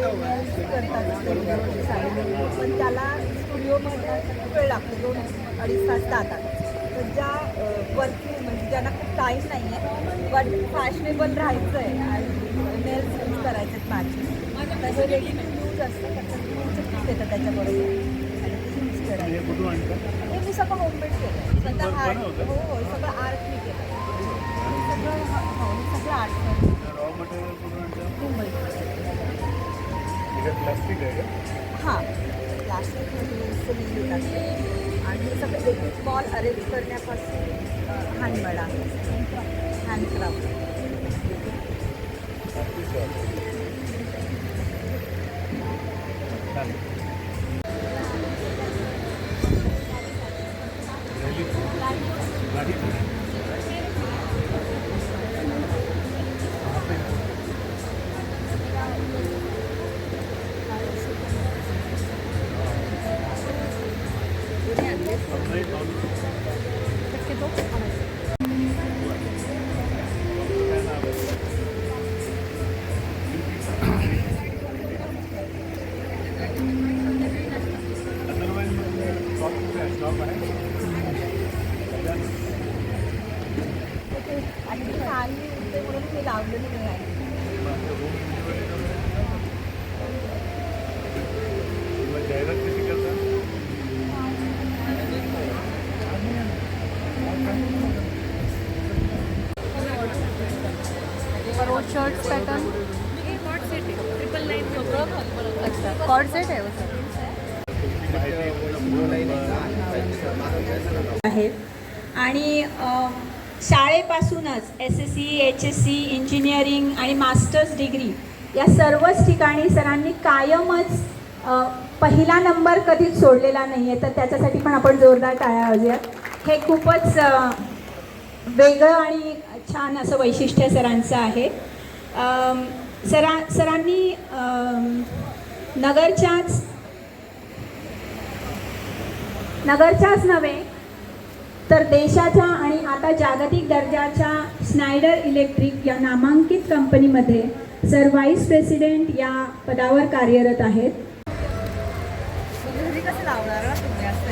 करतात पण त्याला स्टुडिओमध्ये खूप वेळ लागतो, 2-2.5 तास जातात. तर ज्या वर्किंग म्हणजे ज्यांना खूप टाईम नाही आहे बट फॅशनेबल राहायचं आहे आणि नेल्स यूज करायचे आहेत मॅचिंग, तर हे रेडी टू यूज असतं. त्याचं क्रीमचं किट येतं त्याच्याबरोबर आणि ते यूज करायचं. हे मी सगळं होममेड केलं स्वतः आर्ट. हो हो, सगळं आर्ट मी केलं. सगळं हो, हे सगळं आर्ट मुंबई. प्लास्टिक आहे का? हां, प्लास्टिकमध्ये फुल येतात आणि हे सगळं एक एक बॉल अरेंज करण्यापासून हँडमेड आहे, हँडक्राफ्ट. आणि ती फॅमिली उठते म्हणून मी लावलेली नाही आहे. जाहिरात कशी करतात? रोज शर्ट पॅटर्न अच्छा कॉर्ड सेट आहे आहेत. आणि शाळेपासूनच SSC, HSC, इंजिनिअरिंग आणि मास्टर्स डिग्री या सर्वच ठिकाणी सरांनी कायमच पहिला नंबर कधीच सोडलेला नाही आहे. तर त्याच्यासाठी पण आपण जोरदार टाळ्या वाजूयात. हे खूपच वेगळं आणि छान असं वैशिष्ट्य सरांचं आहे. सरांनी नगरच्याच नव्हे तर देशाच्या आणि आता जागतिक दर्जाच्या स्नायडर इलेक्ट्रिक या नामांकित कंपनीमध्ये सर व्हाईस प्रेसिडेंट या पदावर कार्यरत आहेत. कसं लावणार ना तुम्ही असं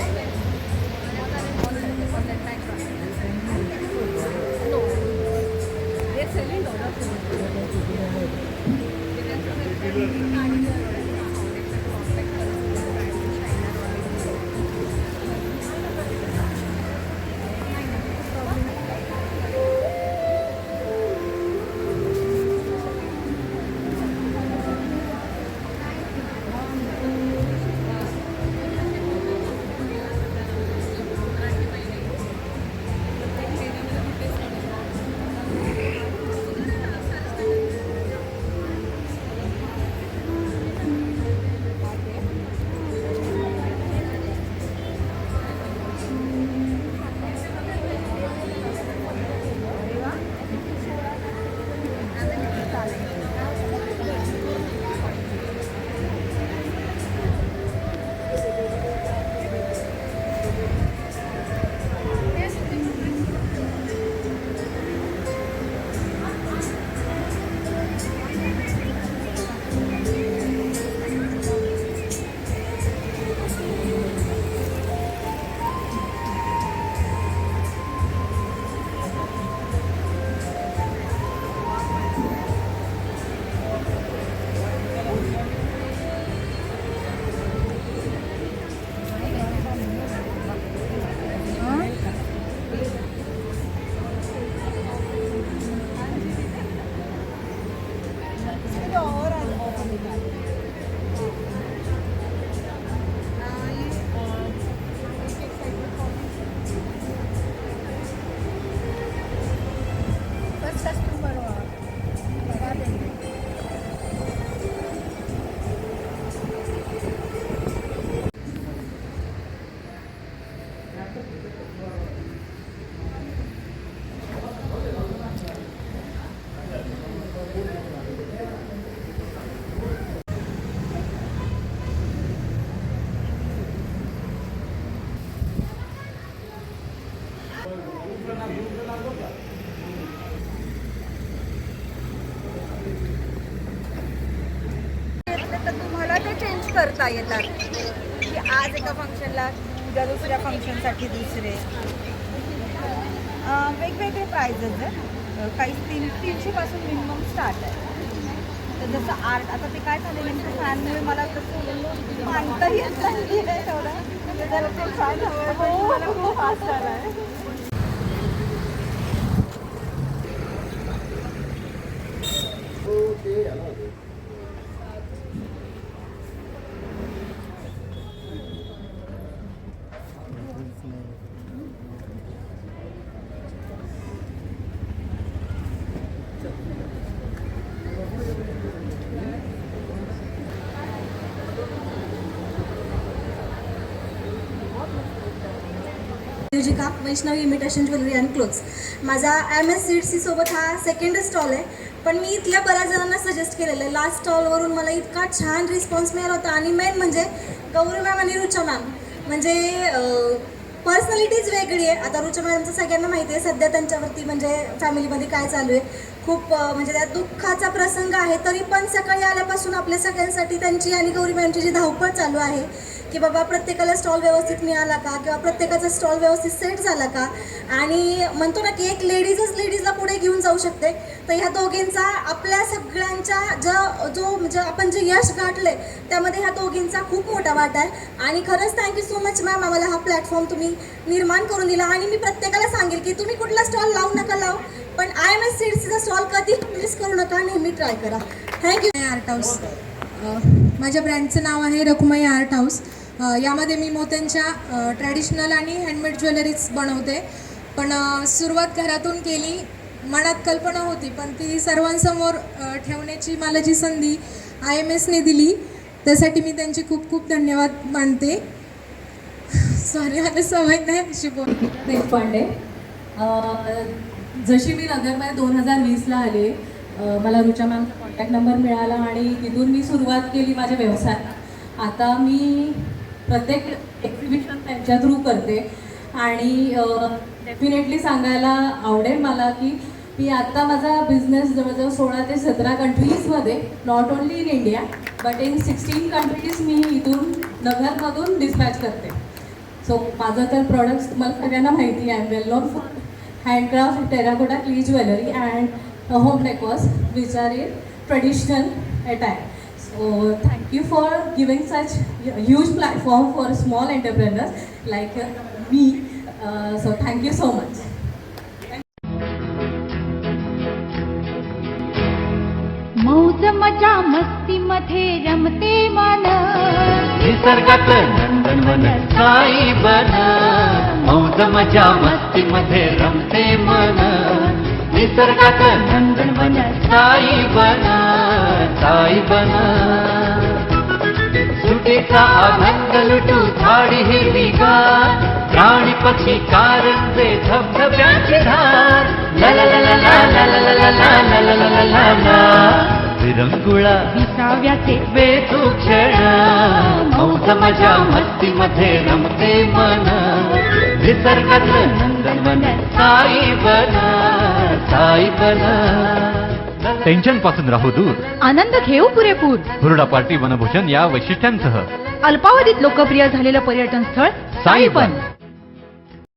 तर तुम्हाला ते चेंज करता येतात की आज एका फंक्शनला उद्या दुसऱ्या फंक्शनसाठी दुसरे वेगवेगळे प्राइजेस आहे. काही 300पासून मिनिमम स्टार्ट आहे. तर जसं आर्ट आता ते काय झालं नेमकं फॅनमुळे मला तसं मानता येत नाही आहे तेवढं. म्हणजे जरा ते फॅन हवं मला खूप आसर आहे. Musica Vaishnavi imitation jewellery and clothes. माझा MS सोबत हा सेकंड स्टॉल आहे. पण मी इथल्या बऱ्याच जणांना सजेस्ट केलेलं आहे. लास्ट स्टॉलवरून मला इतका छान रिस्पॉन्स मिळाला होता. आणि मेन म्हणजे गौरी मॅम आणि रुचा मॅम म्हणजे पर्सनॅलिटीज वेगळी आहे. आता रुचा मॅमचं सगळ्यांना माहिती आहे सध्या त्यांच्यावरती म्हणजे फॅमिलीमध्ये काय चालू आहे. खूप म्हणजे त्यात दुःखाचा प्रसंग आहे. तरी पण सकाळी आल्यापासून आपल्या सगळ्यांसाठी त्यांची आणि गौरी मॅमची जी धावपळ चालू आहे की बाबा प्रत्येकाला स्टॉल व्यवस्थित मिळाला का किंवा प्रत्येकाचा स्टॉल व्यवस्थित सेट झाला का. आणि म्हणतो ना की एक लेडीजला पुढे घेऊन जाऊ शकते. तर ह्या दोघींचा आपल्या सगळ्यांच्या जो म्हणजे आपण जे यश गाठले त्यामध्ये ह्या दोघींचा खूप मोठा वाटा आहे. आणि खरंच थँक्यू सो मच मॅम आम्हाला हा प्लॅटफॉर्म तुम्ही निर्माण करून दिला. आणि मी प्रत्येकाला सांगेल की तुम्ही कुठला स्टॉल लावू नका लावू पण IMS सीड्सचा स्टॉल कधी मिस करू नका. नेहमी ट्राय करा. थँक्यू. आर्ट हाऊस माझ्या ब्रँडचं नाव आहे रखुमाई आर्ट हाऊस. यामध्ये मी मोत्यांच्या ट्रॅडिशनल आणि हँडमेड ज्वेलरीज बनवते. पण सुरुवात घरातून केली. मनात कल्पना होती पण ती सर्वांसमोर ठेवण्याची मला जी संधी IMSने दिली त्यासाठी मी त्यांचे खूप खूप धन्यवाद मानते. सॉरी मला सवय नाही अशी बोलते. पांडे. जशी मी नगरमध्ये 2020ला आले मला रुचा मॅमचा कॉन्टॅक्ट नंबर मिळाला आणि तिथून मी सुरुवात केली माझ्या व्यवसायात. आता मी प्रत्येक एक्झिबिशन त्यांच्या थ्रू करते. आणि डेफिनेटली सांगायला आवडेल मला की मी आत्ता माझा बिझनेस जवळजवळ 16 ते 17 कंट्रीजमध्ये not only in India but in 16 countries मी इथून नगरमधून डिस्पॅच करते. सो माझं तर प्रॉडक्ट्स तुम्हाला सगळ्यांना माहिती आहे. वेल नोन फॉर हँडक्राफ्ट टेराकोटा क्ली jewellery and home decors which are in traditional attire. So thank you for giving such a huge platform for small entrepreneurs like me. So thank you so much. मौज मजा मस्ती मध्ये रमते मन निसर्गात नंदनवन साई बन. मौज मजा मस्ती मध्ये रमते मन निसर्गात नंदनवन साई बन. साई बन. सुटीचा आनंद लुटू झाडी हिरवीगार प्राणी पक्षी कारंजे धबधब्याची धार. ला ला ला ला ला ला ला ला ला ला ला ला ला ला. विरंगुळा विसाव्याचे वेचू क्षण. मौज मजा मस्ती मध्ये रमते मन निसर्गातलं नंदनवन साई बन. साई बन. टेन्शन पासून राहू दूर, आनंद घेऊ पुरेपूर. हुरडा पार्टी वनभोजन या वैशिष्ट्यांसह अल्पावधीत लोकप्रिय झालेलं पर्यटन स्थळ साईबन.